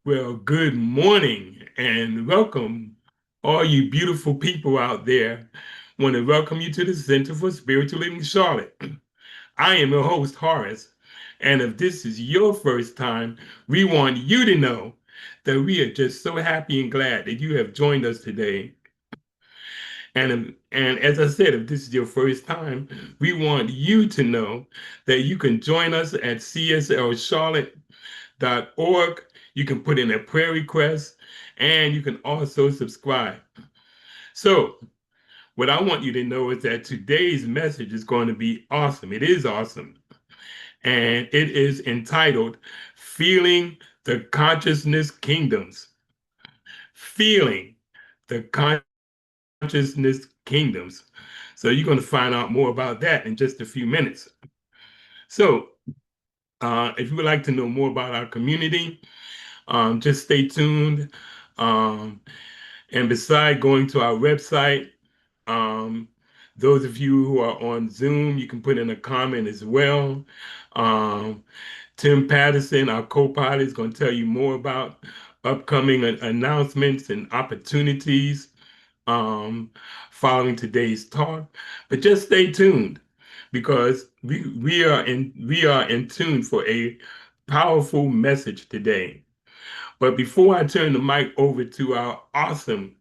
Well, good morning and welcome, all you beautiful people out there. Want to welcome you to the Center for Spiritual Living Charlotte. I am your host, Horace, and if this is your first time, we want you to know that we are just so happy and glad that you have joined us today. And as I said, if this is your first time, we want you to know that you can join us at cslcharlotte.org. You can put in a prayer request, and you can also subscribe. So, what I want you to know is that today's message is going to be awesome. It is awesome. And it is entitled Feeling the Consciousness Kingdoms. Feeling the Consciousness Kingdoms. So, you're going to find out more about that in just a few minutes. So, if you would like to know more about our community, just stay tuned. Um, and beside going to our website, um, those of you who are on Zoom, you can put in a comment as well. Um, Tim Patterson, our co-pilot, is going to tell you more about upcoming announcements and opportunities um, following today's talk. But just stay tuned because we are in tune for a powerful message today. But before I turn the mic over to our awesome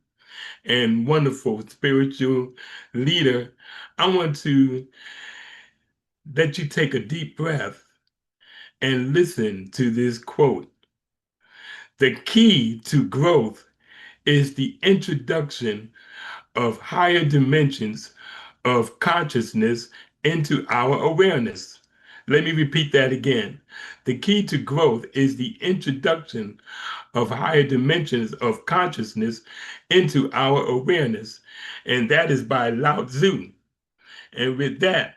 and wonderful spiritual leader, I want to let you take a deep breath and listen to this quote. The key to growth is the introduction of higher dimensions of consciousness into our awareness. Let me repeat that again. The key to growth is the introduction of higher dimensions of consciousness into our awareness. And that is by Lao Tzu. And with that,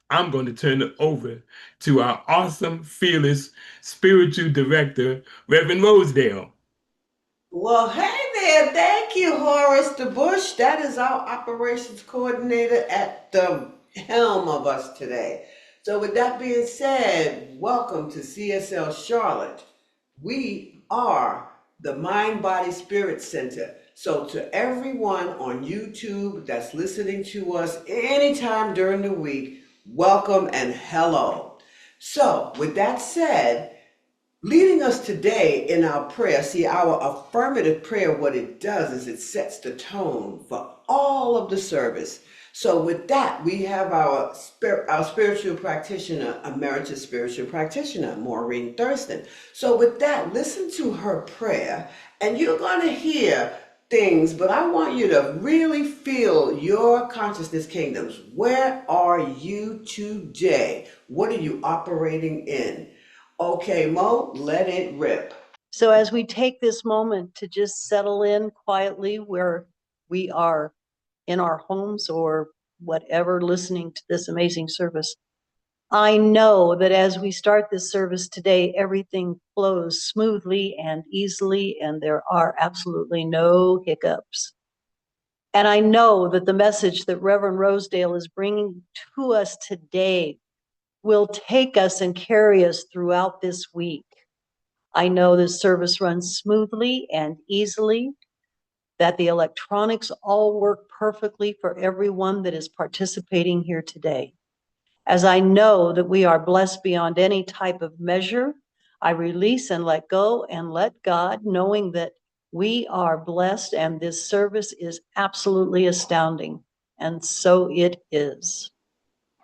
I'm going to turn it over to our awesome, fearless spiritual director, Reverend Rosedale. Well, hey there. Thank you, Horace the Bush. That is our operations coordinator at the helm of us today. So, with that being said, welcome to CSL Charlotte. We are the Mind Body Spirit Center. So, to everyone on YouTube that's listening to us anytime during the week, welcome and hello. So, with that said, leading us today in our prayer, see, our affirmative prayer, what it does is it sets the tone for all of the service. So, with that, we have our spiritual practitioner, emeritus spiritual practitioner, Maureen Thurston. So, with that, listen to her prayer, and you're going to hear things, but I want you to really feel your consciousness kingdoms. Where are you today? What are you operating in? Okay, Mo, let it rip. So as we take this moment to just settle in quietly where we are in our homes or whatever, listening to this amazing service, I know that as we start this service today, everything flows smoothly and easily, and there are absolutely no hiccups. And I know that the message that Reverend Rosedale is bringing to us today will take us and carry us throughout this week. I know this service runs smoothly and easily, that the electronics all work perfectly for everyone that is participating here today. As I know that we are blessed beyond any type of measure, I release and let go and let God, knowing that we are blessed and this service is absolutely astounding. And so it is.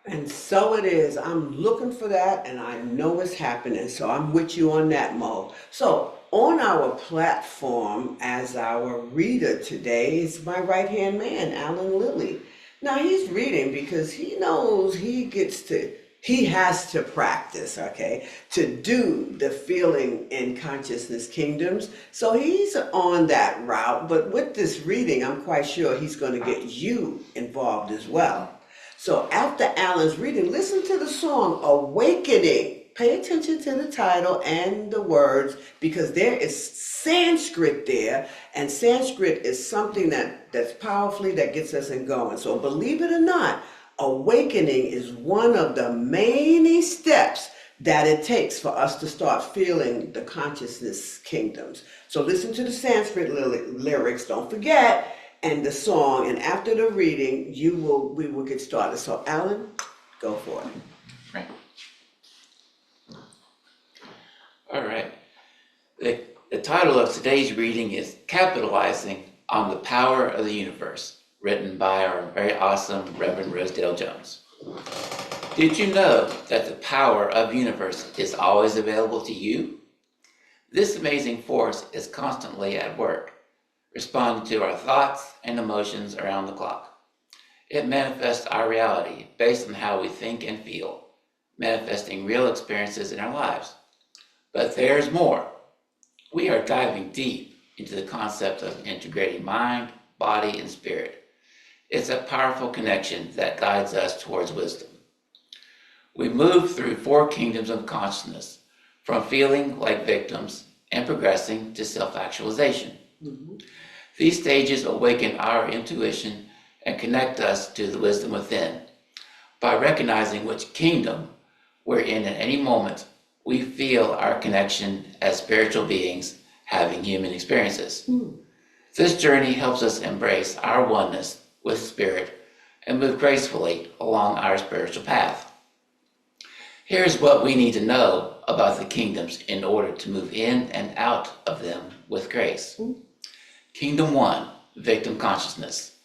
And so it is. I'm looking for that and I know it's happening. So I'm with you on that, Mo. So on our platform as our reader today is my right hand man, Alan Lilly. Now he's reading because he knows he has to practice, okay, to do the feeling in consciousness kingdoms. So he's on that route. But with this reading, I'm quite sure he's going to get you involved as well. So after Alan's reading, listen to the song Awakening. Pay attention to the title and the words because there is Sanskrit there, and Sanskrit is something that's powerfully that gets us in going. So believe it or not, awakening is one of the many steps that it takes for us to start feeling the consciousness kingdoms. So listen to the Sanskrit lyrics, don't forget, and the song, and after the reading, we will get started. So Alan, go for it. Right. All right. The title of today's reading is Capitalizing on the Power of the Universe, written by our very awesome Reverend Rosedale Jones. Did you know that the power of the universe is always available to you? This amazing force is constantly at work, responding to our thoughts and emotions around the clock. It manifests our reality based on how we think and feel, manifesting real experiences in our lives. But there's more. We are diving deep into the concept of integrating mind, body, and spirit. It's a powerful connection that guides us towards wisdom. We move through 4 kingdoms of consciousness, from feeling like victims and progressing to self-actualization. Mm-hmm. These stages awaken our intuition and connect us to the wisdom within. By recognizing which kingdom we're in at any moment, we feel our connection as spiritual beings having human experiences. Mm. This journey helps us embrace our oneness with spirit and move gracefully along our spiritual path. Here's what we need to know about the kingdoms in order to move in and out of them with grace. Mm. Kingdom 1, victim consciousness.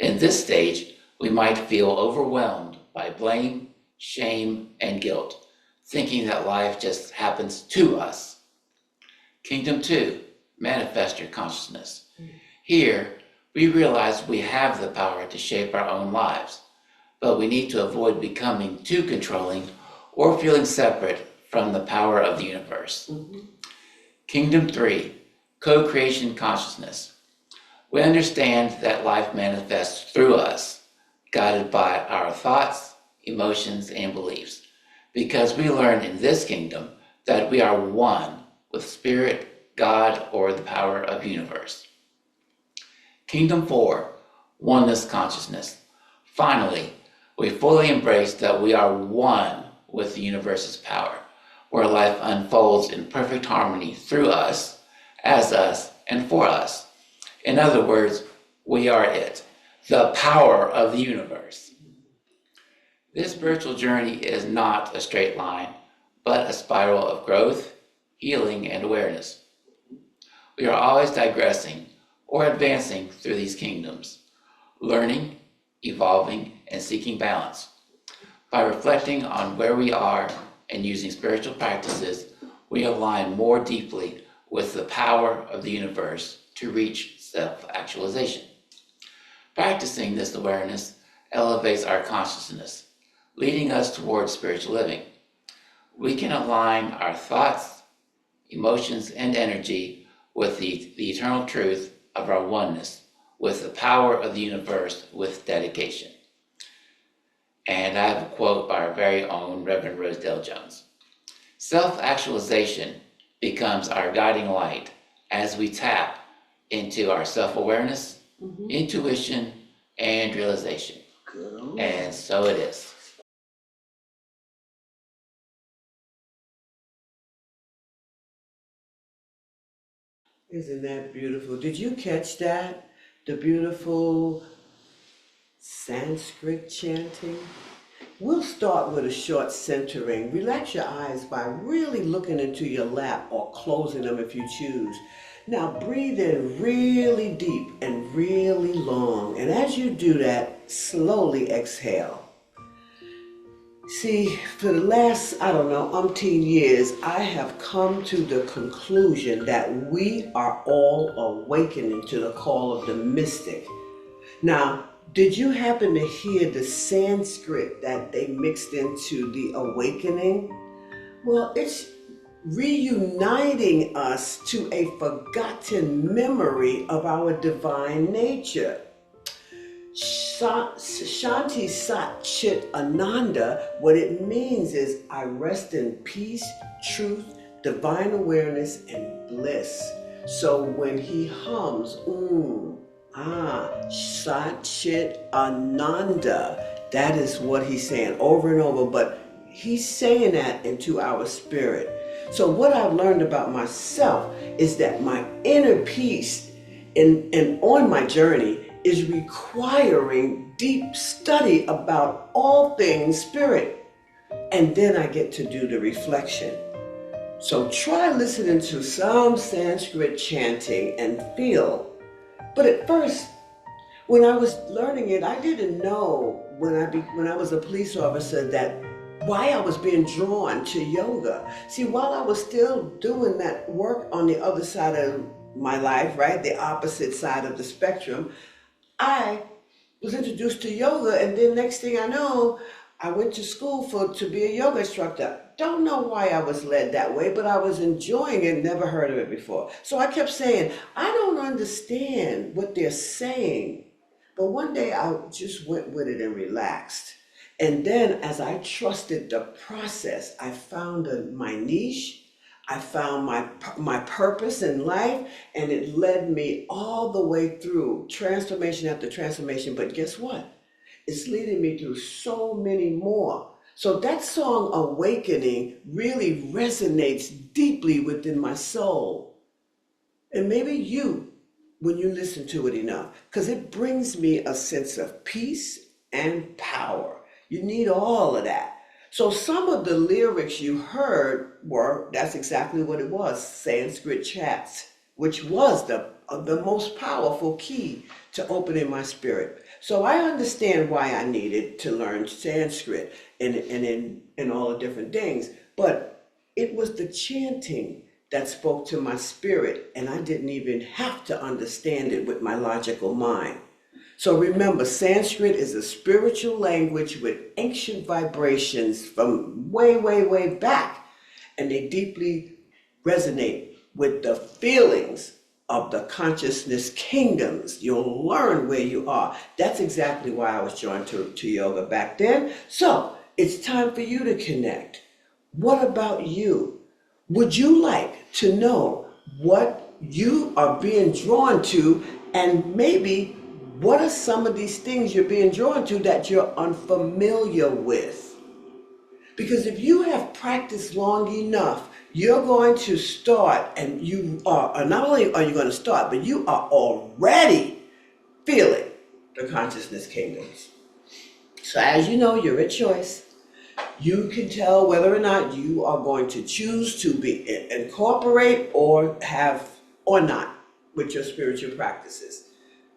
In this stage, we might feel overwhelmed by blame, shame, and guilt, thinking that life just happens to us. Kingdom 2, manifestor consciousness. Here, we realize we have the power to shape our own lives, but we need to avoid becoming too controlling or feeling separate from the power of the universe. Mm-hmm. Kingdom 3, co-creation consciousness. We understand that life manifests through us, guided by our thoughts, emotions, and beliefs, because we learn in this kingdom that we are one with spirit, God, or the power of the universe. Kingdom 4, oneness consciousness. Finally, we fully embrace that we are one with the universe's power, where life unfolds in perfect harmony through us, as us, and for us. In other words, we are it, the power of the universe. This spiritual journey is not a straight line, but a spiral of growth, healing, and awareness. We are always digressing or advancing through these kingdoms, learning, evolving, and seeking balance. By reflecting on where we are and using spiritual practices, we align more deeply with the power of the universe to reach self-actualization. Practicing this awareness elevates our consciousness, leading us towards spiritual living. We can align our thoughts, emotions, and energy with the eternal truth of our oneness, with the power of the universe, with dedication. And I have a quote by our very own Reverend Rosedale Jones. Self-actualization becomes our guiding light as we tap into our self-awareness, Mm-hmm. intuition, and realization. Good. And so it is. Isn't that beautiful? Did you catch that? The beautiful Sanskrit chanting? We'll start with a short centering. Relax your eyes by really looking into your lap or closing them if you choose. Now breathe in really deep and really long. And as you do that, slowly exhale. See, for the last, umpteen years, I have come to the conclusion that we are all awakening to the call of the mystic. Now, did you happen to hear the Sanskrit that they mixed into the awakening? Well, it's reuniting us to a forgotten memory of our divine nature. Shanti Sat Chit Ananda, what it means is I rest in peace, truth, divine awareness, and bliss. So when he hums, Sat Chit Ananda, that is what he's saying over and over. But he's saying that into our spirit. So what I've learned about myself is that my inner peace and on my journey is requiring deep study about all things spirit. And then I get to do the reflection. So try listening to some Sanskrit chanting and feel. But at first, when I was learning it, I didn't know when I was a police officer that why I was being drawn to yoga. See, while I was still doing that work on the other side of my life, right, the opposite side of the spectrum, I was introduced to yoga, and then next thing I know, I went to school to be a yoga instructor. Don't know why I was led that way, but I was enjoying it, never heard of it before. So I kept saying, I don't understand what they're saying. But one day I just went with it and relaxed. And then as I trusted the process, I found my niche. I found my purpose in life, and it led me all the way through transformation after transformation. But guess what? It's leading me through so many more. So that song, Awakening, really resonates deeply within my soul. And maybe you, when you listen to it enough, because it brings me a sense of peace and power. You need all of that. So some of the lyrics you heard that's exactly what it was, Sanskrit chants, which was the most powerful key to opening my spirit. So I understand why I needed to learn Sanskrit and all the different things, but it was the chanting that spoke to my spirit, and I didn't even have to understand it with my logical mind. So remember, Sanskrit is a spiritual language with ancient vibrations from way, way, way back, and they deeply resonate with the feelings of the consciousness kingdoms. You'll learn where you are. That's exactly why I was drawn to yoga back then. So it's time for you to connect. What about you? Would you like to know what you are being drawn to, and maybe what are some of these things you're being drawn to that you're unfamiliar with? Because if you have practiced long enough, you're going to start, and you are, not only are you going to start, but you are already feeling the consciousness kingdoms. So as you know, you're a choice. You can tell whether or not you are going to choose to incorporate or not with your spiritual practices.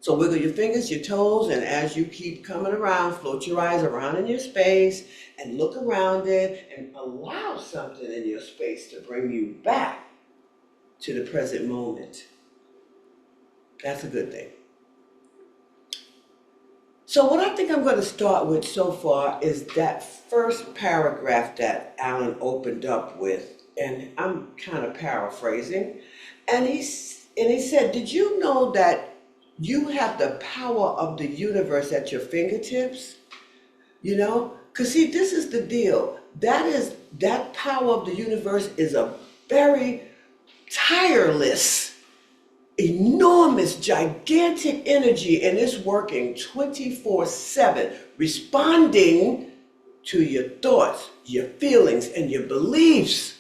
So wiggle your fingers, your toes, and as you keep coming around, float your eyes around in your space and look around it and allow something in your space to bring you back to the present moment. That's a good thing. So what I think I'm going to start with so far is that first paragraph that Alan opened up with, and I'm kind of paraphrasing, and he said, did you know that you have the power of the universe at your fingertips? You know, because see, this is the deal. That power of the universe is a very tireless, enormous, gigantic energy, and it's working 24/7, responding to your thoughts, your feelings, and your beliefs.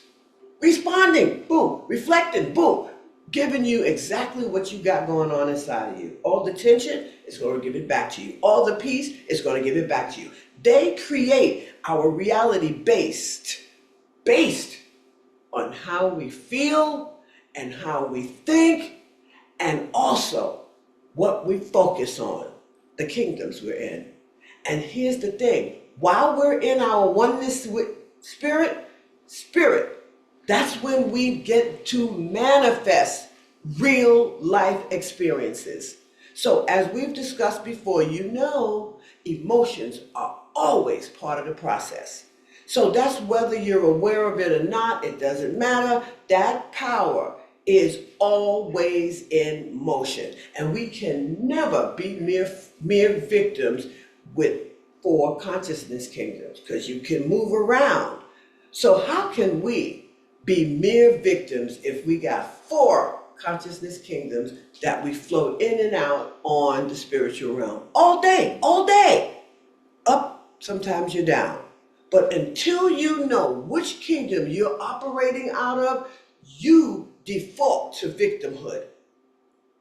Responding, boom, reflecting, boom, giving you exactly what you got going on inside of you. All the tension, it's going to give it back to you. All the peace, it's going to give it back to you. They create our reality based on how we feel and how we think, and also what we focus on, the kingdoms we're in. And here's the thing, while we're in our oneness with spirit, that's when we get to manifest real life experiences. So as we've discussed before, you know, emotions are always part of the process. So that's whether you're aware of it or not, it doesn't matter. That power is always in motion. And we can never be mere victims with 4 consciousness kingdoms, because you can move around. So how can we be mere victims if we got 4 consciousness kingdoms that we float in and out on the spiritual realm all day, up, sometimes you're down. But until you know which kingdom you're operating out of, you default to victimhood.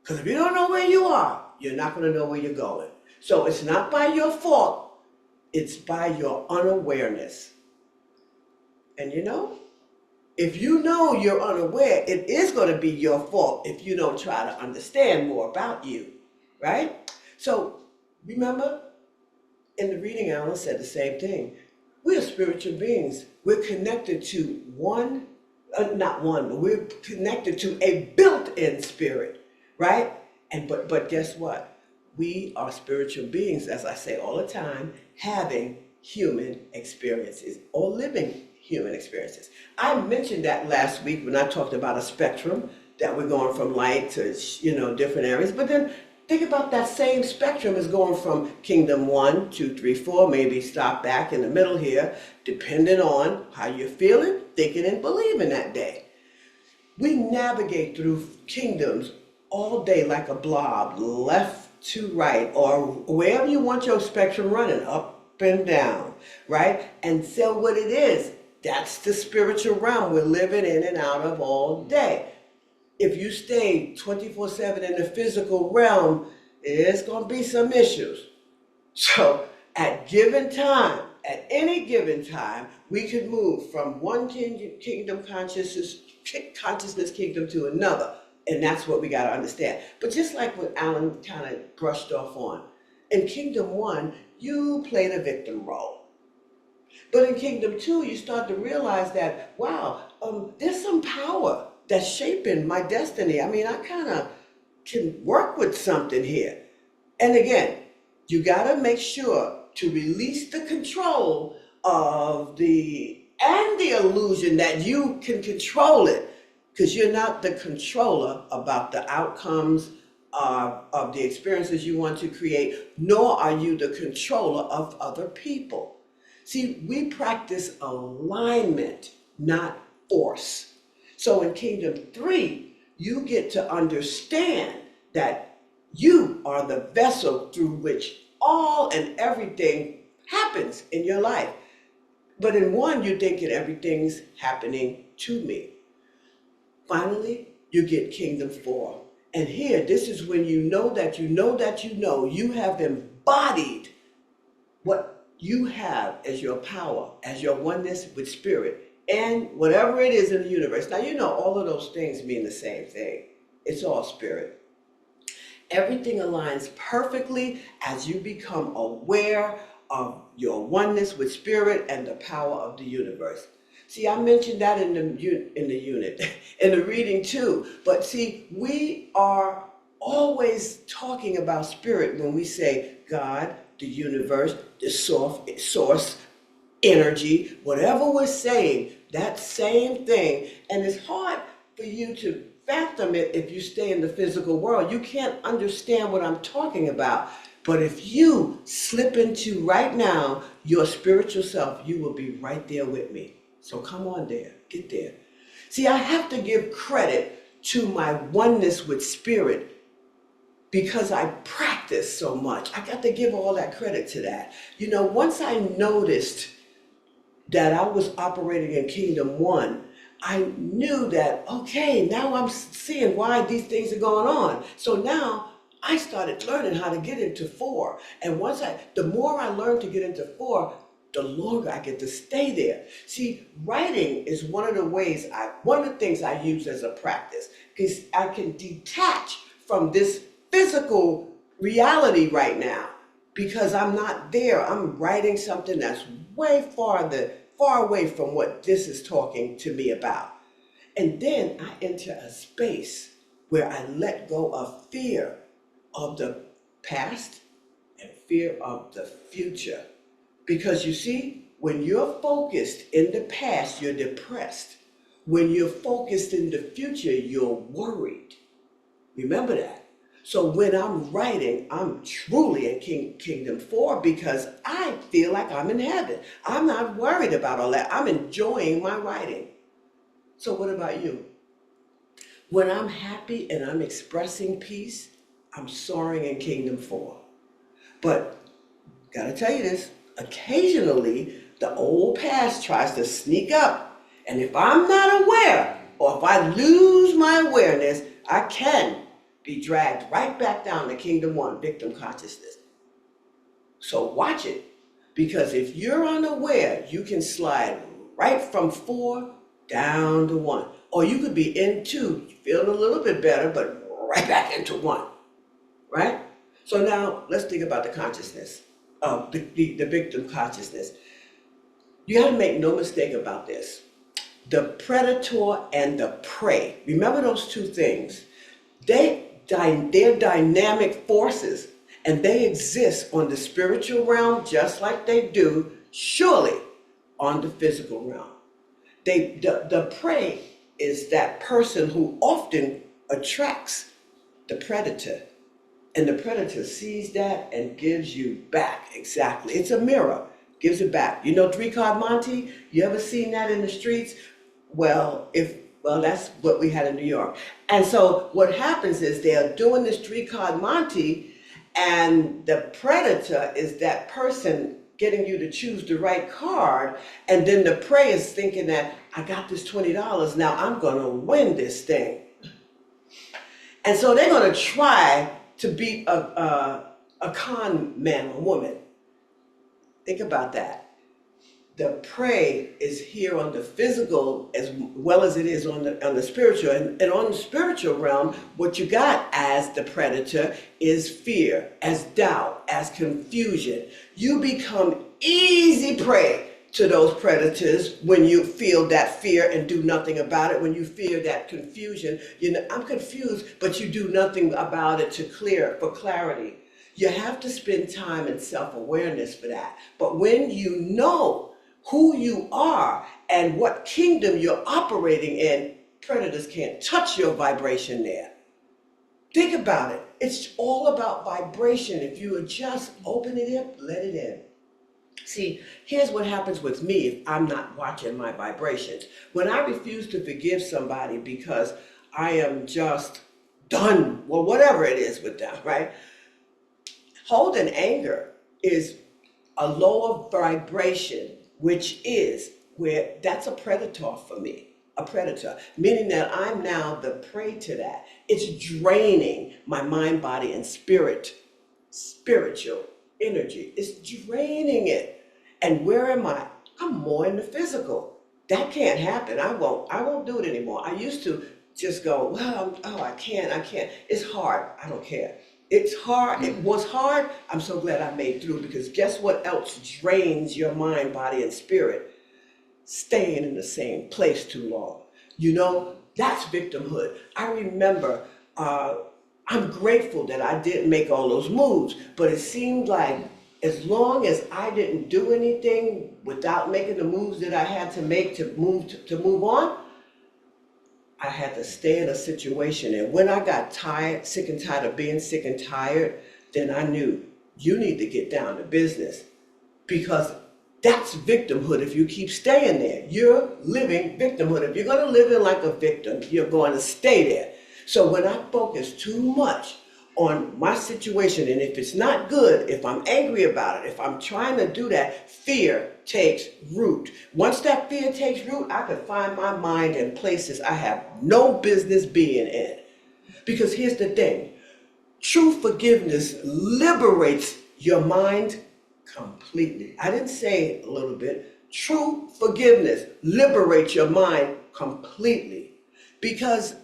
Because if you don't know where you are, you're not going to know where you're going. So it's not by your fault, it's by your unawareness. And you know, if you know you're unaware, it is going to be your fault if you don't try to understand more about you, right? So remember, in the reading, Alan said the same thing. We are spiritual beings. We're connected to one, not one, but we're connected to a built-in spirit, right? And but guess what? We are spiritual beings, as I say all the time, having human experiences or living human experiences. I mentioned that last week when I talked about a spectrum that we're going from light to different areas. But then think about that same spectrum is going from kingdom 1, 2, 3, 4, maybe stop back in the middle here, depending on how you're feeling, thinking, and believing that day. We navigate through kingdoms all day like a blob, left to right, or wherever you want your spectrum running, up and down, right? And so what it is, that's the spiritual realm we're living in and out of all day. If you stay 24/7 in the physical realm, there's going to be some issues. So at any given time, we could move from one kingdom consciousness kingdom to another. And that's what we got to understand. But just like what Alan kind of brushed off on, in kingdom 1, you play the victim role. But in kingdom 2, you start to realize that, wow, there's some power that's shaping my destiny. I mean, I kind of can work with something here. And again, you got to make sure to release the control of the illusion that you can control it, because you're not the controller about the outcomes of the experiences you want to create, nor are you the controller of other people. See, we practice alignment, not force. So in Kingdom 3, you get to understand that you are the vessel through which all and everything happens in your life. But in 1, you're thinking everything's happening to me. Finally, you get Kingdom 4. And here, this is when you know that you know that you know you have embodied what you have as your power, as your oneness with spirit, and whatever it is in the universe. Now, you know all of those things mean the same thing. It's all spirit. Everything aligns perfectly as you become aware of your oneness with spirit and the power of the universe. See, I mentioned that in the unit, in the reading too. But see, we are always talking about spirit when we say God, the universe, the source, energy, whatever we're saying, that same thing. And it's hard for you to fathom it if you stay in the physical world. You can't understand what I'm talking about. But if you slip into right now your spiritual self, you will be right there with me. So come on there, get there. See, I have to give credit to my oneness with spirit because I practice so much. I got to give all that credit to that. You know, once I noticed that I was operating in Kingdom 1, I knew that, okay, now I'm seeing why these things are going on. So now I started learning how to get into 4. And the more I learned to get into 4, the longer I get to stay there. See, writing is one of the things I use as a practice, because I can detach from this physical reality right now because I'm not there. I'm writing something that's way far away from what this is talking to me about. And then I enter a space where I let go of fear of the past and fear of the future. Because you see, when you're focused in the past, you're depressed. When you're focused in the future, you're worried. Remember that. So when I'm writing, I'm truly in Kingdom 4 because I feel like I'm in heaven. I'm not worried about all that. I'm enjoying my writing. So what about you? When I'm happy and I'm expressing peace, I'm soaring in Kingdom 4. But gotta tell you this, occasionally The old past tries to sneak up. And if I'm not aware, or if I lose my awareness, I can be dragged right back down to Kingdom 1, victim consciousness. So watch it. Because if you're unaware, you can slide right from 4 down to 1. Or you could be in 2, feeling a little bit better, but right back into 1. Right? So now let's think about the consciousness, the victim consciousness. You got to make no mistake about this. The predator and the prey. Remember those two things. They're dynamic forces, and they exist on the spiritual realm just like they do, surely, on the physical realm. The prey is that person who often attracts the predator. And the predator sees that and gives you back. Exactly. It's a mirror. Gives it back. You know 3-card Monte? You ever seen that in the streets? Well, that's what we had in New York. And so what happens is they're doing this 3-card Monte, and the predator is that person getting you to choose the right card, and then the prey is thinking that I got this $20, now I'm gonna win this thing. And so they're gonna try to beat a con man or woman. Think about that. The prey is here on the physical as well as it is on the spiritual. And on the spiritual realm, what you got as the predator is fear, as doubt, as confusion. You become easy prey to those predators when you feel that fear and do nothing about it. When you fear that confusion, I'm confused, but you do nothing about it for clarity. You have to spend time in self-awareness for that. But when you know who you are and what kingdom you're operating in, predators can't touch your vibration there. Think about it. It's all about vibration. If you would just open it up, let it in. See, here's what happens with me if I'm not watching my vibrations. When I refuse to forgive somebody because I am just done, well, whatever it is with them, right? Holding anger is a lower vibration, which is where that's a predator for me. A predator, meaning that I'm now the prey to that. It's draining my mind, body, and spiritual energy. It's draining it. And where am I? I'm more in the physical. That can't happen. I won't do it anymore. I used to just go, well, I can't. It's hard. I don't care. It's hard. It was hard. I'm so glad I made through, because guess what else drains your mind, body, and spirit? Staying in the same place too long. That's victimhood. I remember, I'm grateful that I didn't make all those moves, but it seemed like as long as I didn't do anything without making the moves that I had to make to move on, I had to stay in a situation. And when I got sick and tired of being sick and tired, then I knew you need to get down to business, because that's victimhood. If you keep staying there, you're living victimhood. If you're going to live in like a victim, you're going to stay there. So when I focus too much on my situation, and if it's not good, if I'm angry about it, if I'm trying to do that, fear takes root. Once that fear takes root, I could find my mind in places I have no business being in. Because here's the thing, true forgiveness liberates your mind completely. I didn't say a little bit. True forgiveness liberates your mind completely, because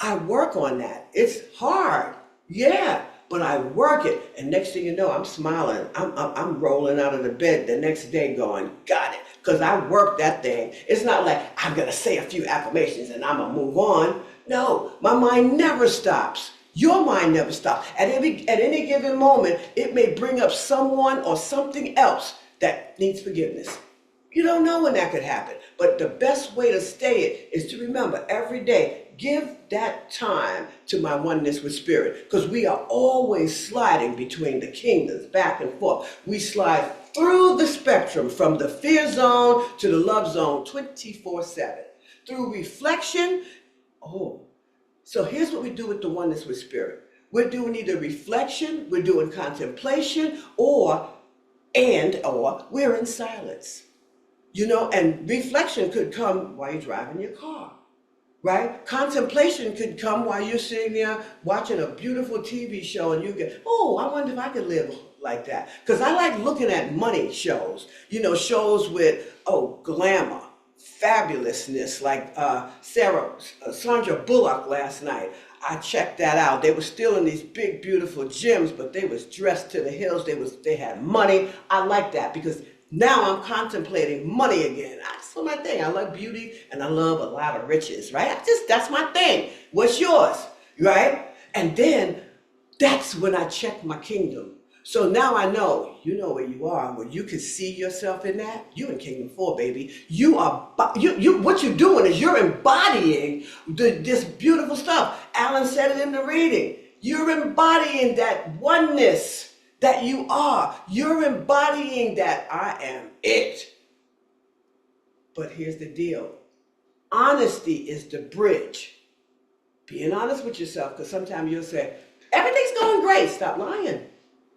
I work on that. It's hard. Yeah, but I work it, and next thing you know, I'm smiling. I'm rolling out of the bed the next day going, got it, because I worked that thing. It's not like I'm going to say a few affirmations and I'm going to move on. No, my mind never stops. Your mind never stops. At any given moment, it may bring up someone or something else that needs forgiveness. You don't know when that could happen, but the best way to stay it is to remember every day, give that time to my oneness with spirit, because we are always sliding between the kingdoms, back and forth. We slide through the spectrum from the fear zone to the love zone 24/7. Through reflection, so here's what we do with the oneness with spirit. We're doing either reflection, we're doing contemplation, or we're in silence. And reflection could come while you're driving your car, right? Contemplation could come while you're sitting there watching a beautiful TV show and you get, oh, I wonder if I could live like that. Because I like looking at money shows, shows with, oh, glamour, fabulousness, like Sandra Bullock last night. I checked that out. They were still in these big, beautiful gyms, but they was dressed to the hills. They had money. I like that because now I'm contemplating money again. That's my thing. I love beauty and I love a lot of riches, right? That's my thing. What's yours, right? And then that's when I check my kingdom. So now I know, where you are, where you can see yourself in that. You in Kingdom 4, baby. What you're doing is you're embodying this beautiful stuff. Alan said it in the reading. You're embodying that oneness that you are. You're embodying that I am it. But here's the deal. Honesty is the bridge. Being honest with yourself, because sometimes you'll say, everything's going great. Stop lying.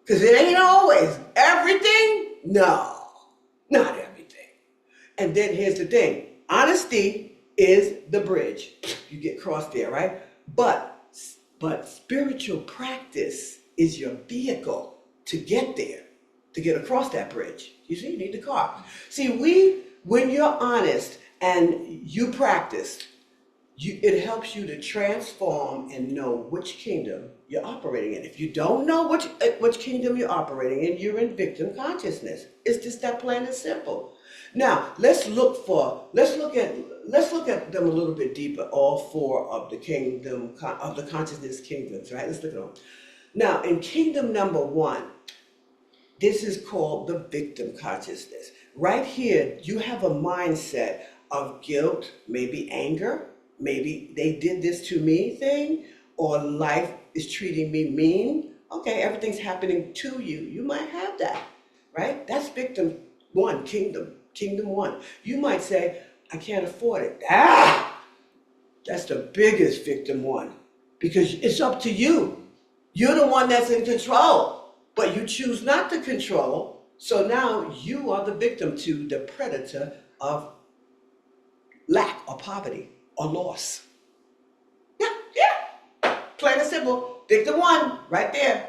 Because it ain't always everything. No, not everything. And then here's the thing. Honesty is the bridge. You get crossed there, right? But spiritual practice is your vehicle to get there, to get across that bridge. You see, you need the car. See, when you're honest and you practice, it helps you to transform and know which kingdom you're operating in. If you don't know which kingdom you're operating in, you're in victim consciousness. It's just that plain and simple. Now, let's look at them a little bit deeper. All four of the consciousness kingdoms, right? Let's look at them. Now, in kingdom number 1, this is called the victim consciousness. Right here, you have a mindset of guilt, maybe anger, maybe they did this to me thing, or life is treating me mean. Okay, everything's happening to you. You might have that, right? That's victim 1, kingdom 1. You might say, I can't afford it. That's the biggest victim 1, because it's up to you. You're the one that's in control, but you choose not to control. So now you are the victim to the predator of lack or poverty or loss. Yeah. Plain and simple. Victim 1, right there.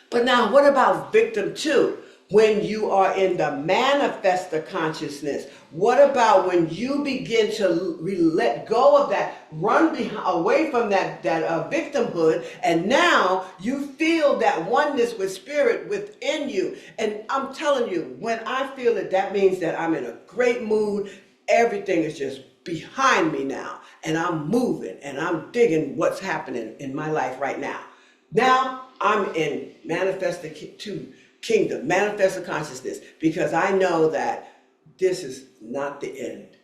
But now what about victim 2? When you are in the manifestor consciousness, what about when you begin to let go of that, away from that victimhood, and now you feel that oneness with spirit within you? And I'm telling you, when I feel it, that means that I'm in a great mood. Everything is just behind me now, and I'm moving, and I'm digging what's happening in my life right now. Now I'm in manifestor 2 kingdom, manifestor consciousness, because I know that this is not the end.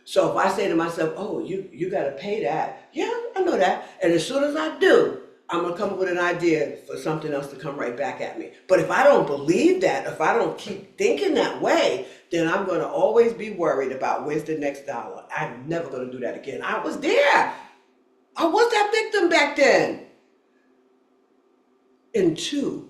So if I say to myself, oh, you got to pay that. Yeah, I know that. And as soon as I do, I'm going to come up with an idea for something else to come right back at me. But if I don't believe that, if I don't keep thinking that way, then I'm going to always be worried about where's the next dollar. I'm never going to do that again. I was there. I was that victim back then. And 2,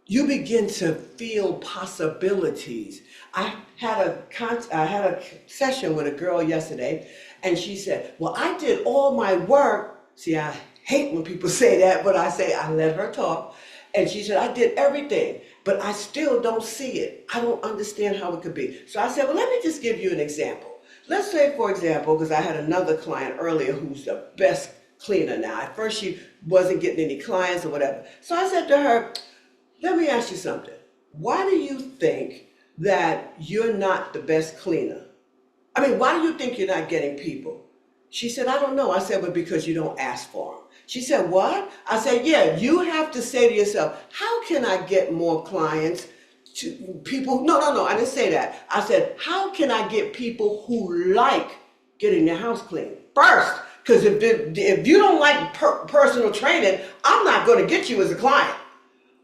you begin to feel possibilities. I had a session with a girl yesterday, and she said, well, I did all my work. See, I hate when people say that, but I say I let her talk. And she said, I did everything, but I still don't see it. I don't understand how it could be. So I said, well, let me just give you an example. Let's say, for example, because I had another client earlier who's the best cleaner now. At first, she wasn't getting any clients or whatever. So I said to her, let me ask you something. Why do you think that you're not the best cleaner? I mean, why do you think you're not getting people? She said, I don't know. I said, but because you don't ask for them. She said, what? I said, yeah, you have to say to yourself, how can I get more clients to people? No, I didn't say that. I said, how can I get people who like getting their house clean first? Because if you don't like personal training, I'm not going to get you as a client.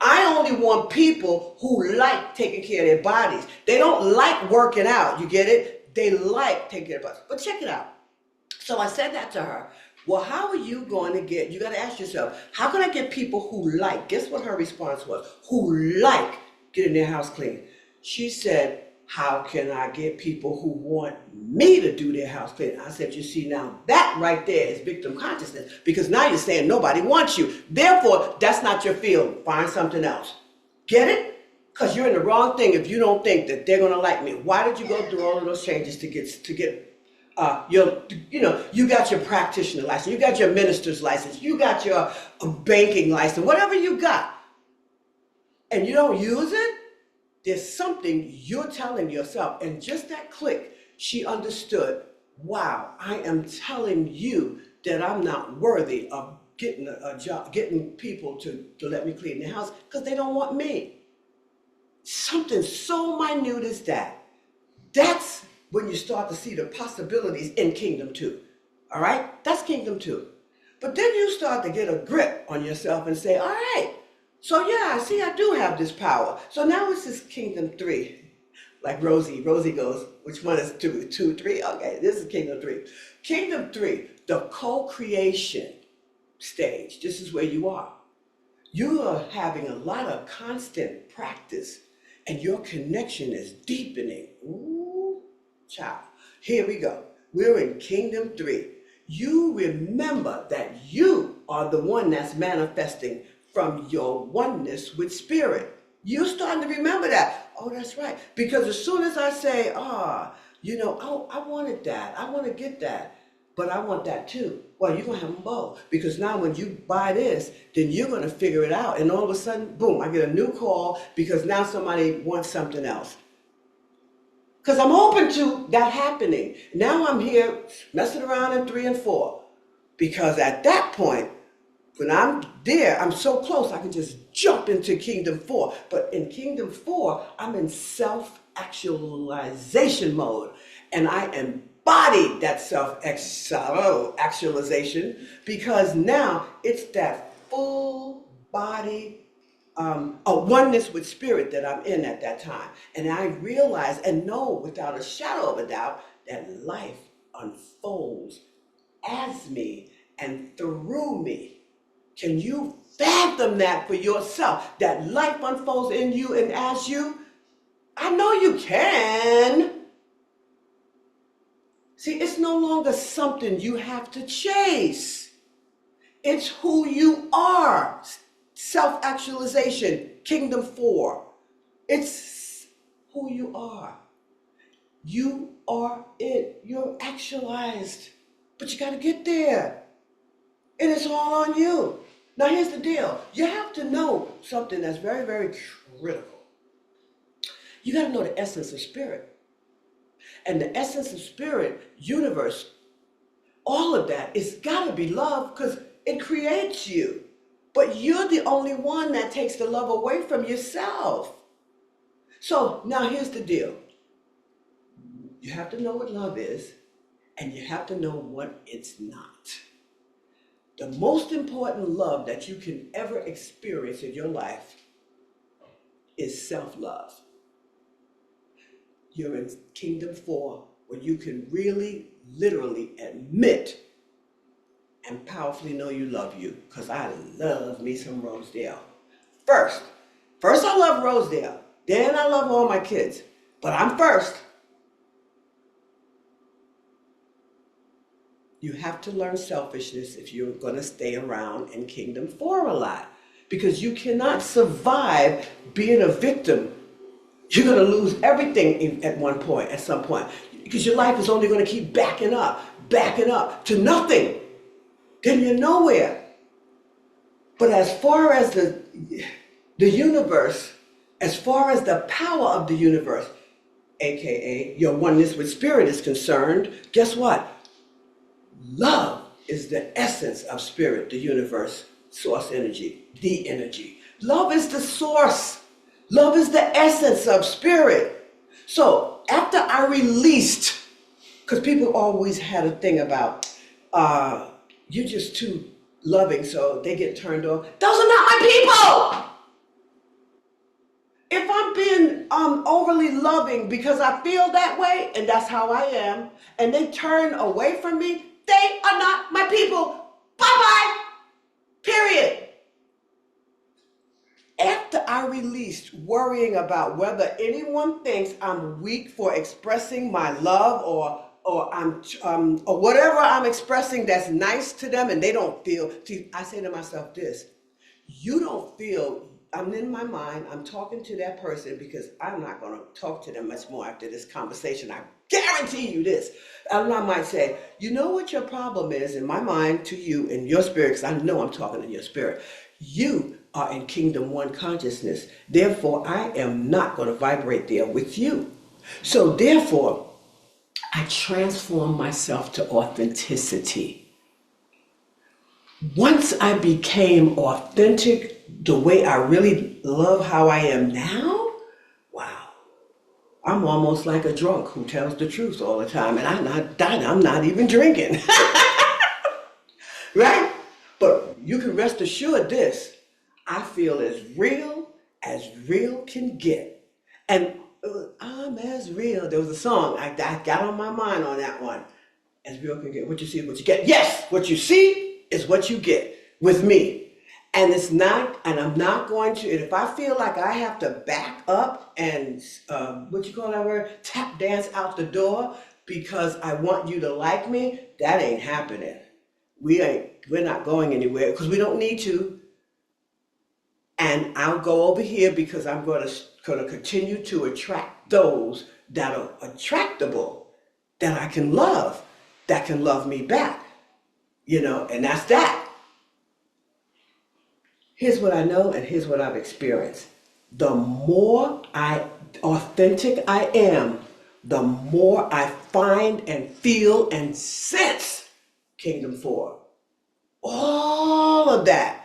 I only want people who like taking care of their bodies. They don't like working out. You get it? They like taking care of their bodies. But check it out. So I said that to her. Well, how are you going to get, you got to ask yourself, how can I get people who like, guess what her response was? Who like getting their house clean? She said, How can I get people who want me to do their house cleaning? I said, you see, now that right there is victim consciousness, because now you're saying nobody wants you. Therefore, that's not your field. Find something else. Get it? Because you're in the wrong thing if you don't think that they're going to like me. Why did you go through all of those changes to get you got your practitioner license, you got your minister's license, you got your banking license, whatever you got, and you don't use it? There's something you're telling yourself. And just that click, she understood, wow, I am telling you that I'm not worthy of getting a job, getting people to let me clean their house because they don't want me. Something so minute as that. That's when you start to see the possibilities in Kingdom 2. All right? That's Kingdom 2. But then you start to get a grip on yourself and say, all right, so yeah, see, I do have this power. So now it's this Kingdom 3. Like Rosie goes, which one is 2? 2, 3? Okay, this is Kingdom 3. Kingdom 3, the co-creation stage. This is where you are. You are having a lot of constant practice and your connection is deepening. Ooh, child. Here we go. We're in Kingdom 3. You remember that you are the one that's manifesting from your oneness with spirit. You're starting to remember that. Oh, that's right. Because as soon as I say, oh, I wanted that. I want to get that. But I want that too. Well, you're going to have them both. Because now when you buy this, then you're going to figure it out. And all of a sudden, boom, I get a new call because now somebody wants something else. Because I'm open to that happening. Now I'm here messing around in 3 and 4. Because at that point, when I'm there, I'm so close, I can just jump into Kingdom 4. But in Kingdom 4, I'm in self-actualization mode. And I embody that self-actualization because now it's that full body a oneness with spirit that I'm in at that time. And I realize and know without a shadow of a doubt that life unfolds as me and through me. Can you fathom that for yourself? That life unfolds in you and as you? I know you can. See, it's no longer something you have to chase. It's who you are. Self-actualization, Kingdom 4. It's who you are. You are it. You're actualized. But you got to get there. And it's all on you. Now, here's the deal. You have to know something that's very, very critical. You got to know the essence of spirit. And the essence of spirit, universe, all of that, it's got to be love because it creates you. But you're the only one that takes the love away from yourself. So now here's the deal. You have to know what love is, and you have to know what it's not. The most important love that you can ever experience in your life is self-love. You're in Kingdom 4, where you can really, literally admit and powerfully know you love you, because I love me some Rosedale. First I love Rosedale, then I love all my kids, but I'm first. You have to learn selfishness if you're going to stay around in Kingdom 4 a lot, because you cannot survive being a victim. You're going to lose everything at one point, at some point, because your life is only going to keep backing up to nothing. Then you're nowhere. But as far as the universe, as far as the power of the universe, aka your oneness with spirit is concerned, guess what? Love is the essence of spirit, the universe, source energy, the energy. Love is the source. Love is the essence of spirit. So after I released, because people always had a thing about, you're just too loving, so they get turned off. Those are not my people. If I'm being overly loving because I feel that way, and that's how I am, and they turn away from me, they are not my people. Bye-bye. Period. After after I released worrying about whether anyone thinks I'm weak for expressing my love or I'm or whatever I'm expressing that's nice to them and they don't feel, see, I say to myself this, you don't feel, I'm in my mind, I'm talking to that person because I'm not going to talk to them much more after this conversation. I guarantee you this. And I might say, you know what your problem is in my mind to you in your spirit, because I know I'm talking in your spirit. You are in Kingdom 1 consciousness. Therefore, I am not going to vibrate there with you. So therefore, I transform myself to authenticity. Once I became authentic the way I really love how I am now, wow, I'm almost like a drunk who tells the truth all the time, and I'm not even drinking, right? But you can rest assured this, I feel as real can get. And I'm as real. There was a song I got on my mind on that one. As real can get. What you see is what you get. Yes, what you see is what you get with me. And it's not, and I'm not going to, and if I feel like I have to back up and, what you call that word, tap dance out the door because I want you to like me, that ain't happening. We're not going anywhere because we don't need to. And I'll go over here because I'm going to continue to attract those that are attractable, that I can love, that can love me back, and that's that. Here's what I know and here's what I've experienced. The more authentic I am, the more I find and feel and sense Kingdom 4. All of that.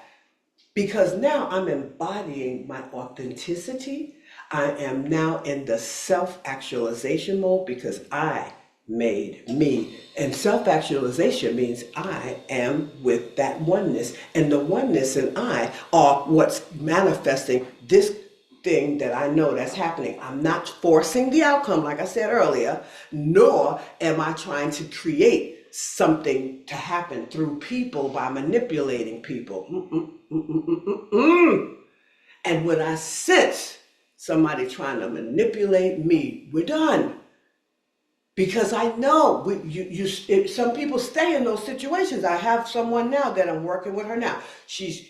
Because now I'm embodying my authenticity. I am now in the self-actualization mode because I made me. And self-actualization means I am with that oneness. And the oneness and I are what's manifesting this thing that I know that's happening. I'm not forcing the outcome, like I said earlier, nor am I trying to create something to happen through people by manipulating people. And when I sense somebody trying to manipulate me, we're done. Because I know some people stay in those situations. I have someone now that I'm working with her now. She's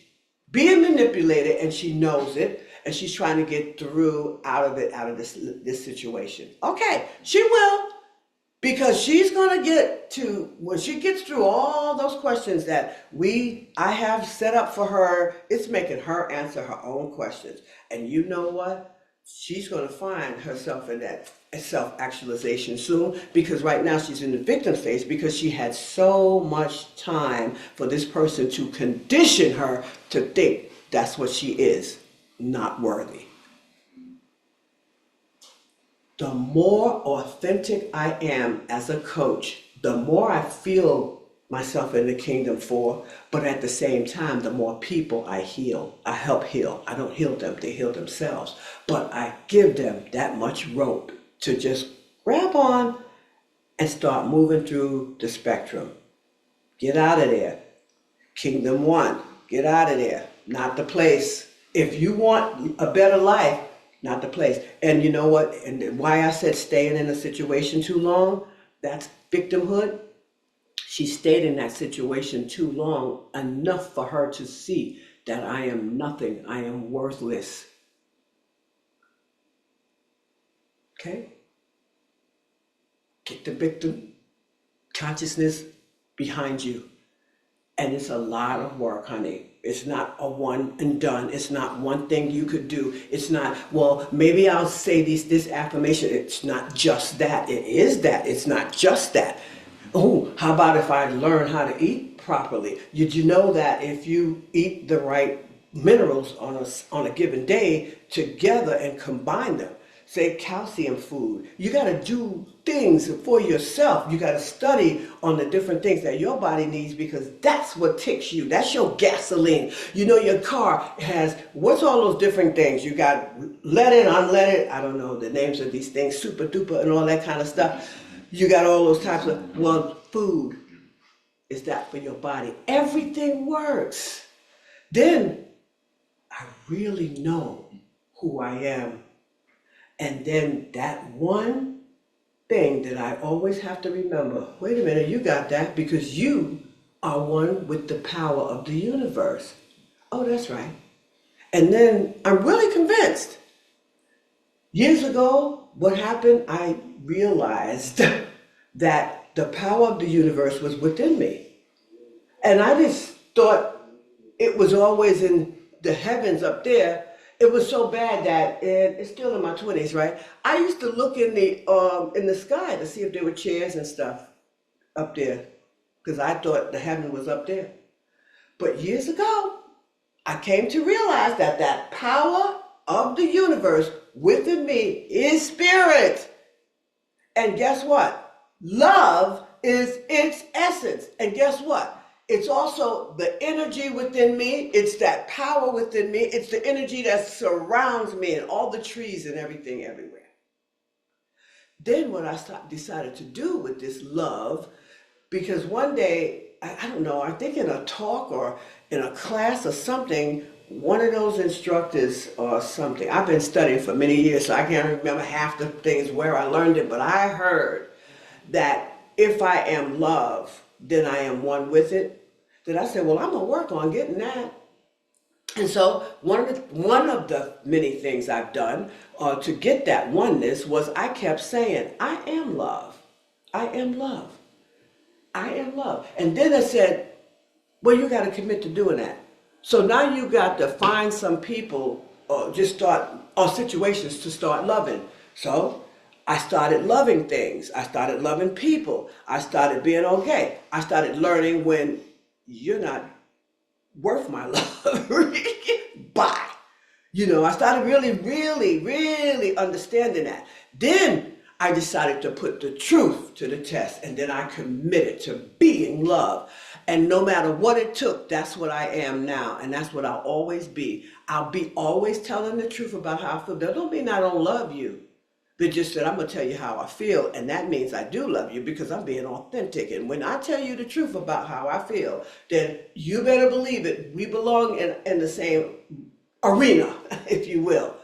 being manipulated and she knows it, and she's trying to get out of this situation. Okay, she will. Because she's going to get to, when she gets through all those questions that I have set up for her, it's making her answer her own questions. And you know what? She's going to find herself in that self-actualization soon, because right now she's in the victim phase because she had so much time for this person to condition her to think that's what she is, not worthy. The more authentic I am as a coach, the more I feel myself in the Kingdom 4, but at the same time, the more people I heal, I help heal. I don't heal them, they heal themselves. But I give them that much rope to just grab on and start moving through the spectrum. Get out of there. Kingdom 1, get out of there. Not the place. If you want a better life, not the place. And you know what? And why I said staying in a situation too long, that's victimhood. She stayed in that situation too long, enough for her to see that I am nothing. I am worthless. Okay? Get the victim consciousness behind you. And it's a lot of work, honey. It's not a one and done. It's not one thing you could do. It's not, well, maybe I'll say this affirmation. It's not just that. It is that. It's not just that. Oh, how about if I learn how to eat properly? Did you know that if you eat the right minerals on a given day together and combine them, say calcium food, you got to do things for yourself. You got to study on the different things that your body needs, because that's what ticks you. That's your gasoline. You know, your car has, what's all those different things? You got leaded, unleaded, I don't know the names of these things, super duper and all that kind of stuff. You got all those types of, well, food is that for your body. Everything works. Then I really know who I am. And then that one thing that I always have to remember, wait a minute, you got that because you are one with the power of the universe. Oh, that's right. And then I'm really convinced. Years ago, what happened, I realized that the power of the universe was within me. And I just thought it was always in the heavens up there. It was so bad that it's still in my 20s, right? I used to look in the sky to see if there were chairs and stuff up there because I thought the heaven was up there. But years ago, I came to realize that that power of the universe within me is spirit. And guess what? Love is its essence. And guess what? It's also the energy within me. It's that power within me. It's the energy that surrounds me and all the trees and everything everywhere. Then what I decided to do with this love, because one day, I don't know, I think in a talk or in a class or something, one of those instructors or something, I've been studying for many years, so I can't remember half the things where I learned it, but I heard that if I am love, then I am one with it. Then I said, well, I'm going to work on getting that. And so one of the many things I've done to get that oneness was I kept saying, I am love. I am love. I am love. And then I said, well, you got to commit to doing that. So now you got to find some people or situations to start loving. So I started loving things. I started loving people. I started being okay. I started learning when you're not worth my love. Bye. I started really, really, really understanding that. Then I decided to put the truth to the test, and then I committed to being love. And no matter what it took, that's what I am now, and that's what I'll always be. I'll be always telling the truth about how I feel. That don't mean I don't love you, but just that I'm going to tell you how I feel, and that means I do love you because I'm being authentic. And when I tell you the truth about how I feel, then you better believe it. We belong in the same arena, if you will.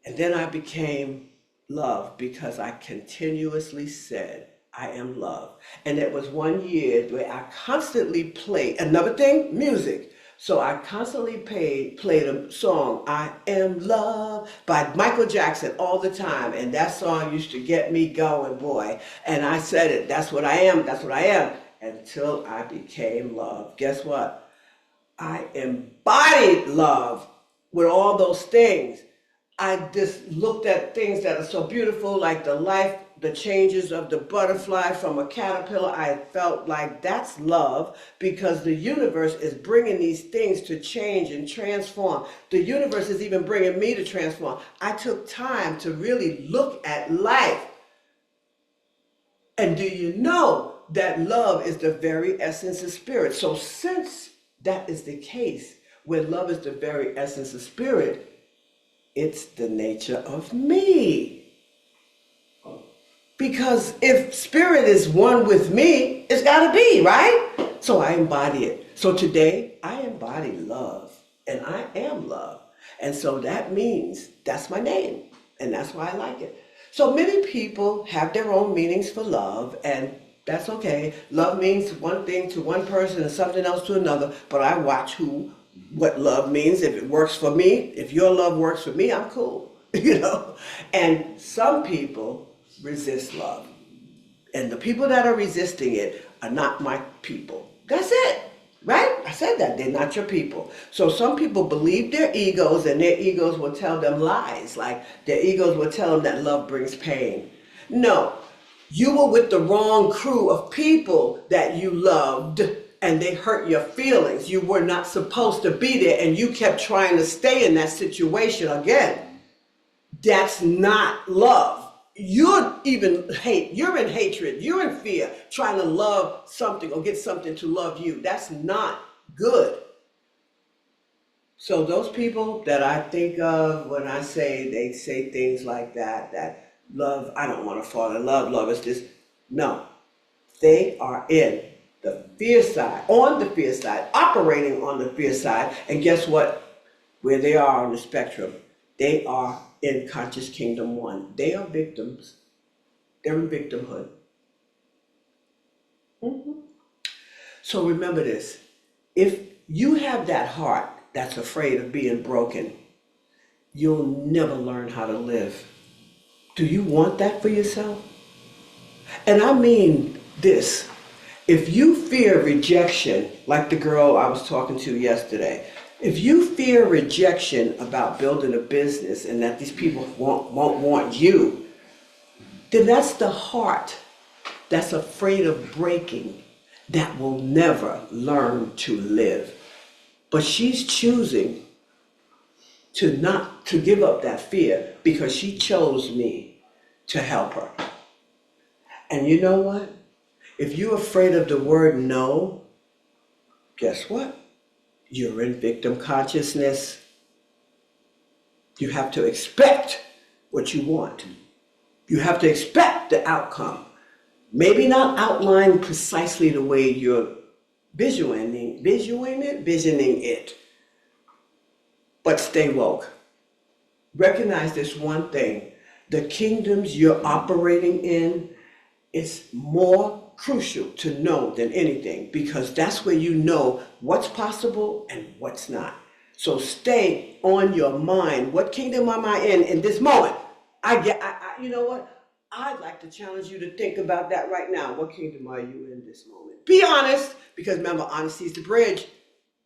And then I became love because I continuously said, I am love. And it was one year where I constantly played, another thing, music. So I constantly played a song, I Am Love, by Michael Jackson all the time. And that song used to get me going, boy. And I said it, that's what I am, that's what I am, until I became love. Guess what? I embodied love with all those things. I just looked at things that are so beautiful, like the changes of the butterfly from a caterpillar. I felt like that's love because the universe is bringing these things to change and transform. The universe is even bringing me to transform. I took time to really look at life. And do you know that love is the very essence of spirit? So since that is the case, where love is the very essence of spirit, it's the nature of me. Because if spirit is one with me, it's got to be, right? So I embody it. So today, I embody love, and I am love. And so that means that's my name, and that's why I like it. So many people have their own meanings for love, and that's okay. Love means one thing to one person and something else to another, but I watch what love means. If it works for me, if your love works for me, I'm cool, And some people resist love. And the people that are resisting it are not my people. That's it, right? I said that, they're not your people. So some people believe their egos, and their egos will tell them lies, like their egos will tell them that love brings pain. No, you were with the wrong crew of people that you loved, and they hurt your feelings. You were not supposed to be there, and you kept trying to stay in that situation again. That's not love. You're in hatred, you're in fear, trying to love something or get something to love you. That's not good. So those people that I think of when they say things like that love, I don't want to fall in love, love is this. No, they are in The fear side, on the fear side, operating on the fear side. And guess what? Where they are on the spectrum, they are in conscious kingdom one. They are victims. They're in victimhood. Mhm. So remember this. If you have that heart that's afraid of being broken, you'll never learn how to live. Do you want that for yourself? And I mean this. If you fear rejection, like the girl I was talking to yesterday, if you fear rejection about building a business and that these people won't want you, then that's the heart that's afraid of breaking that will never learn to live. But she's choosing to not to give up that fear because she chose me to help her. And you know what? If you're afraid of the word no, guess what? You're in victim consciousness. You have to expect what you want. You have to expect the outcome. Maybe not outline precisely the way you're visioning it, but stay woke. Recognize this one thing. The kingdoms you're operating in is more crucial to know than anything because that's where you know what's possible and what's not. So stay on your mind. What kingdom am I in this moment? You know what? I'd like to challenge you to think about that right now. What kingdom are you in this moment? Be honest, because remember, honesty is the bridge.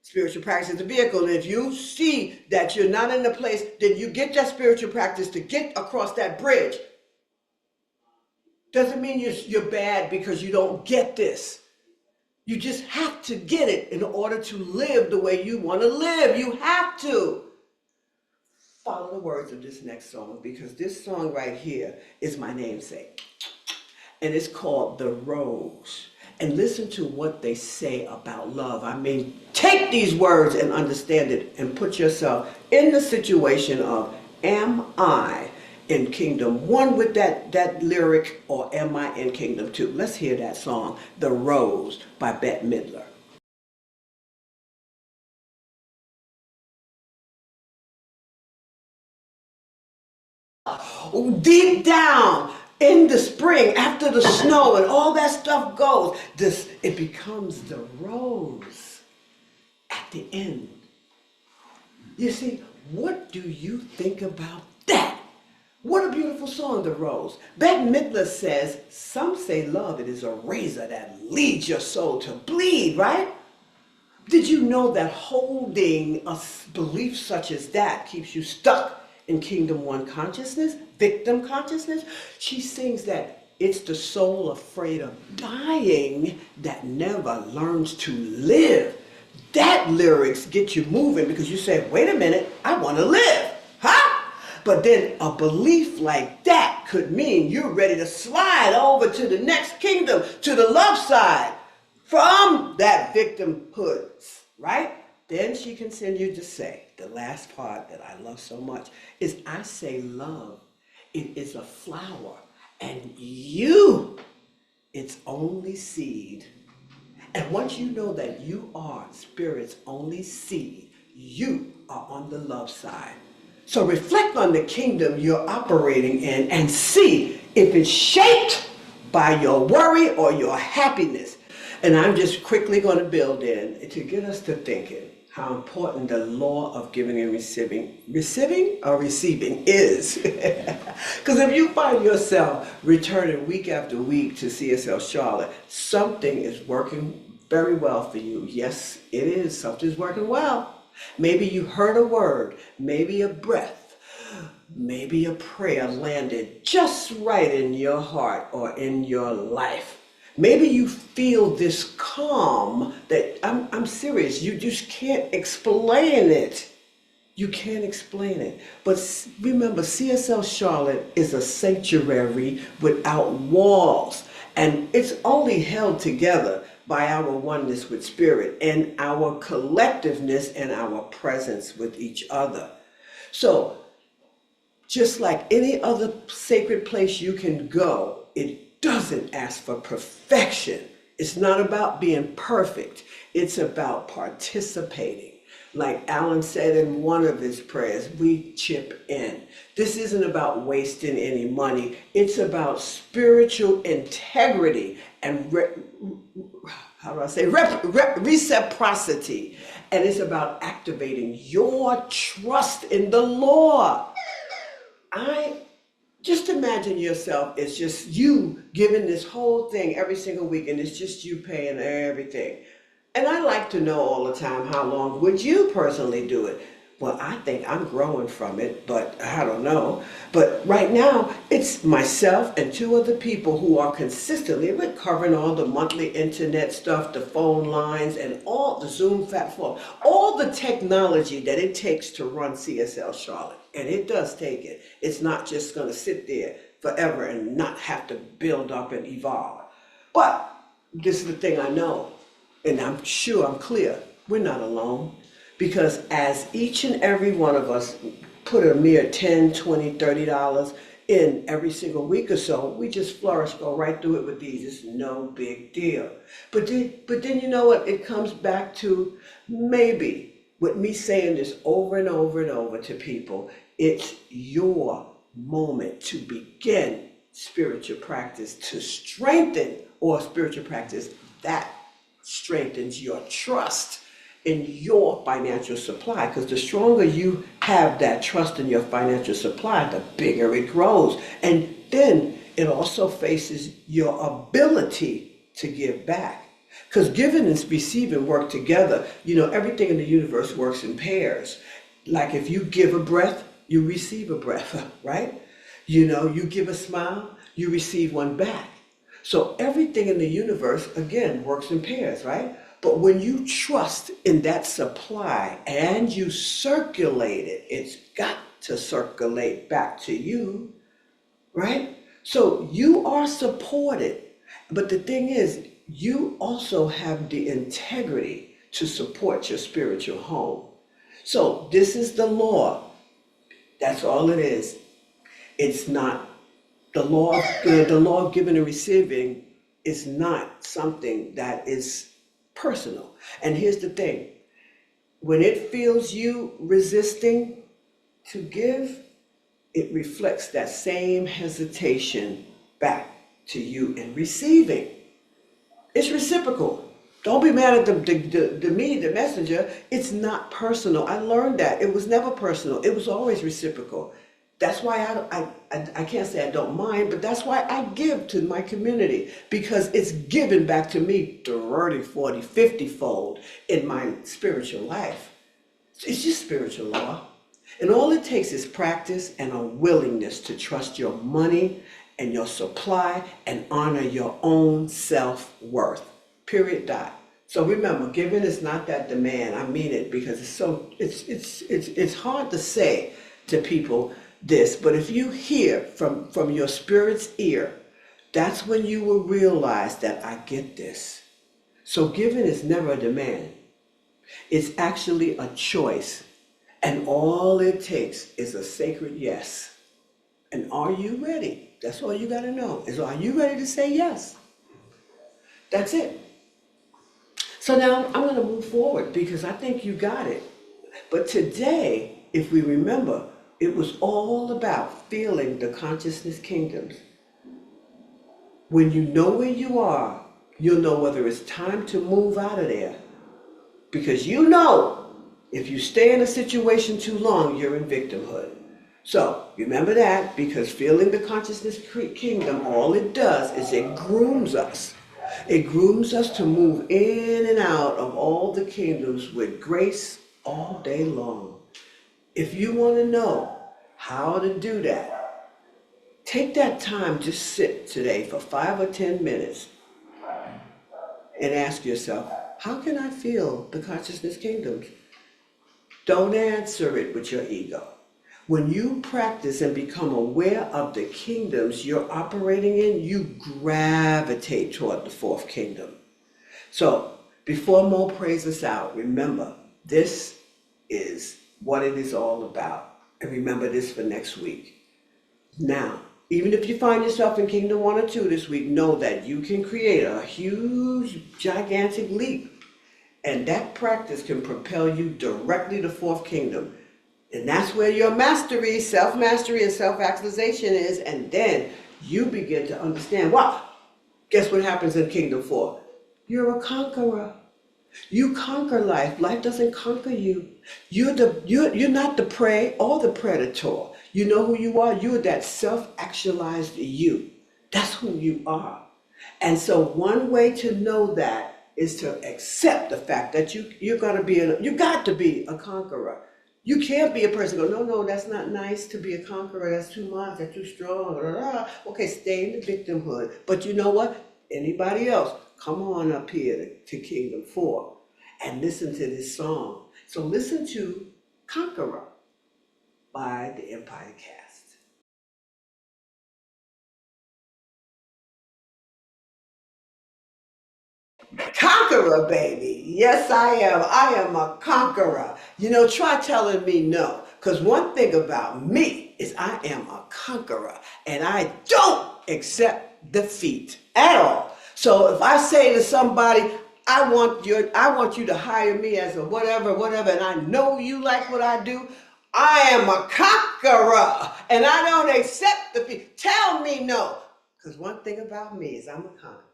Spiritual practice is the vehicle. And if you see that you're not in the place, then you get that spiritual practice to get across that bridge. Doesn't mean you're bad because you don't get this. You just have to get it in order to live the way you want to live. You have to follow the words of this next song because this song right here is my namesake. And it's called The Rose. And listen to what they say about love. I mean, take these words and understand it and put yourself in the situation of, am I in kingdom one with that lyric, or am I in kingdom two? Let's hear that song, The Rose by Bette Midler. Deep down in the spring, after the snow and all that stuff goes, it becomes the rose at the end. You see, what do you think about that? What a beautiful song, The Rose. Bette Midler says, some say love, it is a razor that leads your soul to bleed, right? Did you know that holding a belief such as that keeps you stuck in Kingdom One consciousness, victim consciousness? She sings that it's the soul afraid of dying that never learns to live. That lyrics get you moving because you say, wait a minute, I want to live, huh? But then a belief like that could mean you're ready to slide over to the next kingdom, to the love side, from that victimhood, right? Then she continued to say, the last part that I love so much is I say love, it is a flower, and you, its only seed. And once you know that you are Spirit's only seed, you are on the love side. So reflect on the kingdom you're operating in and see if it's shaped by your worry or your happiness. And I'm just quickly going to build in to get us to thinking how important the law of giving and receiving is. Because if you find yourself returning week after week to CSL Charlotte, something is working very well for you. Yes, it is. Something's working well. Maybe you heard a word, maybe a breath, maybe a prayer landed just right in your heart or in your life. Maybe you feel this calm that I'm serious, you just can't explain it. You can't explain it. But remember, CSL Charlotte is a sanctuary without walls. And it's only held together by our oneness with Spirit and our collectiveness and our presence with each other. So, just like any other sacred place you can go, it doesn't ask for perfection. It's not about being perfect. It's about participating. Like Alan said in one of his prayers, we chip in. This isn't about wasting any money. It's about spiritual integrity and reciprocity. And it's about activating your trust in the law. I just imagine yourself, it's just you giving this whole thing every single week, and it's just you paying everything. And I like to know all the time, how long would you personally do it? Well, I think I'm growing from it, but I don't know. But right now, it's myself and two other people who are consistently, we're covering all the monthly internet stuff, the phone lines, and all the Zoom platform, all the technology that it takes to run CSL Charlotte. And it does take it. It's not just going to sit there forever and not have to build up and evolve. But this is the thing I know, and I'm sure I'm clear, we're not alone. Because as each and every one of us put a mere $10, $20, $30 in every single week or so, we just flourish, go right through it with these. It's no big deal. But then you know what? It comes back to maybe with me saying this over and over and over to people, it's your moment to begin spiritual practice to strengthen, or spiritual practice that strengthens your trust in your financial supply, because the stronger you have that trust in your financial supply, the bigger it grows. And then it also faces your ability to give back, because giving and receiving work together. You know, everything in the universe works in pairs. Like if you give a breath, you receive a breath, right? You know, you give a smile, you receive one back. So everything in the universe, again, works in pairs, right? But when you trust in that supply and you circulate it, it's got to circulate back to you, right? So you are supported. But the thing is, you also have the integrity to support your spiritual home. So this is the law. That's all it is. It's not the law. The law of giving and receiving is not something that is personal. And here's the thing, when it feels you resisting to give, it reflects that same hesitation back to you in receiving. It's reciprocal. Don't be mad at the messenger. It's not personal. I learned that. It was never personal. It was always reciprocal. That's why I can't say I don't mind, but that's why I give to my community, because it's given back to me 30, 40, 50 fold in my spiritual life. It's just spiritual law. And all it takes is practice and a willingness to trust your money and your supply and honor your own self-worth. Period. Dot. So remember, giving is not that demand. I mean it, because it's hard to say to people this, but if you hear from your spirit's ear, that's when you will realize that I get this. So giving is never a demand. It's actually a choice. And all it takes is a sacred yes. And are you ready? That's all you got to know, is are you ready to say yes? That's it. So now I'm going to move forward, because I think you got it. But today, if we remember, it was all about feeling the consciousness kingdoms. When you know where you are, you'll know whether it's time to move out of there. Because you know, if you stay in a situation too long, you're in victimhood. So remember that, because feeling the consciousness kingdom, all it does is it grooms us. It grooms us to move in and out of all the kingdoms with grace all day long. If you want to know how to do that, take that time, just sit today for 5 or 10 minutes and ask yourself, how can I feel the consciousness kingdoms? Don't answer it with your ego. When you practice and become aware of the kingdoms you're operating in, you gravitate toward the fourth kingdom. So before Mo prays us out, remember, this is what it is all about. And remember this for next week. Now, Even if you find yourself in Kingdom 1 or 2 this week, know that you can create a huge, gigantic leap. And that practice can propel you directly to fourth kingdom. And that's where your mastery, self-mastery and self-actualization is. And then you begin to understand, wow, guess what happens in Kingdom 4? You're a conqueror. You conquer life. Life doesn't conquer you. You're not the prey or the predator. You know who you are? You're that self-actualized you. That's who you are. And so one way to know that is to accept the fact that you got to be a conqueror. You can't be a person go, no, no, that's not nice to be a conqueror. That's too much. That's too strong. Blah, blah, blah. Okay, stay in the victimhood. But you know what? Anybody else, come on up here to Kingdom 4 and listen to this song. So listen to Conqueror by the Empire Cast. Conqueror, baby. Yes, I am. I am a conqueror. Try telling me no. Because one thing about me is I am a conqueror. And I don't accept defeat at all. So if I say to somebody, I want you to hire me as a whatever, whatever, and I know you like what I do, I am a conqueror. And I don't accept defeat. Tell me no. Because one thing about me is I'm a conqueror.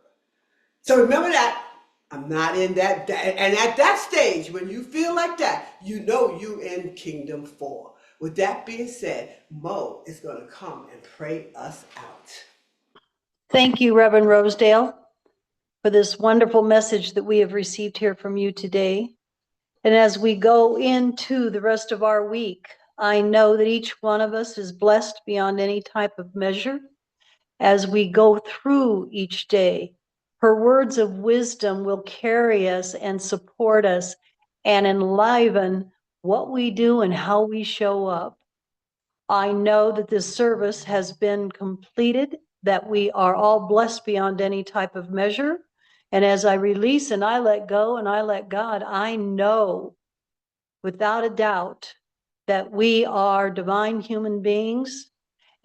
So remember that. I'm not in that. And at that stage, when you feel like that, you know you're in Kingdom 4. With that being said, Mo is going to come and pray us out. Thank you, Reverend Rosedale, for this wonderful message that we have received here from you today. And as we go into the rest of our week, I know that each one of us is blessed beyond any type of measure. As we go through each day, her words of wisdom will carry us and support us and enliven what we do and how we show up. I know that this service has been completed, that we are all blessed beyond any type of measure. And as I release and I let go and I let God, I know without a doubt that we are divine human beings,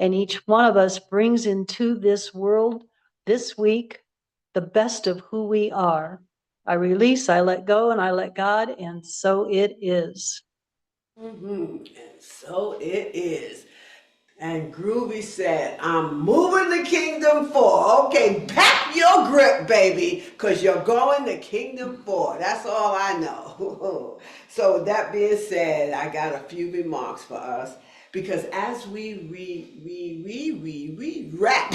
and each one of us brings into this world this week the best of who we are. I release, I let go, and I let God, and so it is. And so it is. And Groovy said, I'm moving to Kingdom 4. Okay, pack your grip, baby, because you're going to Kingdom 4. That's all I know. So with that being said, I got a few remarks for us. Because as we wrap,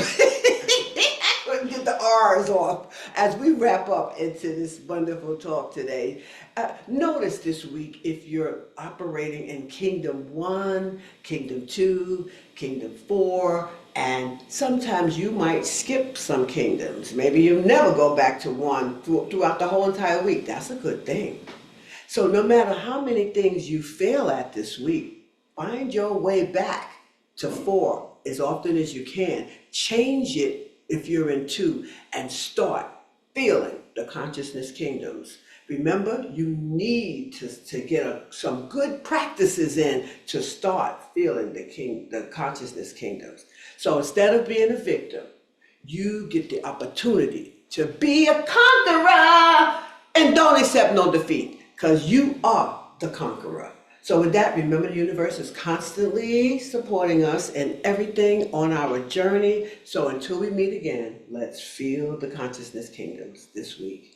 get the R's off, as we wrap up into this wonderful talk today, notice this week if you're operating in Kingdom 1, Kingdom 2, Kingdom 4, and sometimes you might skip some kingdoms. Maybe you never go back to 1 throughout the whole entire week. That's a good thing. So no matter how many things you fail at this week, find your way back to 4 as often as you can. Change it if you're in 2 and start feeling the consciousness kingdoms. Remember, you need to get some good practices in to start feeling the consciousness kingdoms. So instead of being a victim, you get the opportunity to be a conqueror and don't accept no defeat because you are the conqueror. So with that, remember the universe is constantly supporting us in everything on our journey. So until we meet again, let's feel the consciousness kingdoms this week.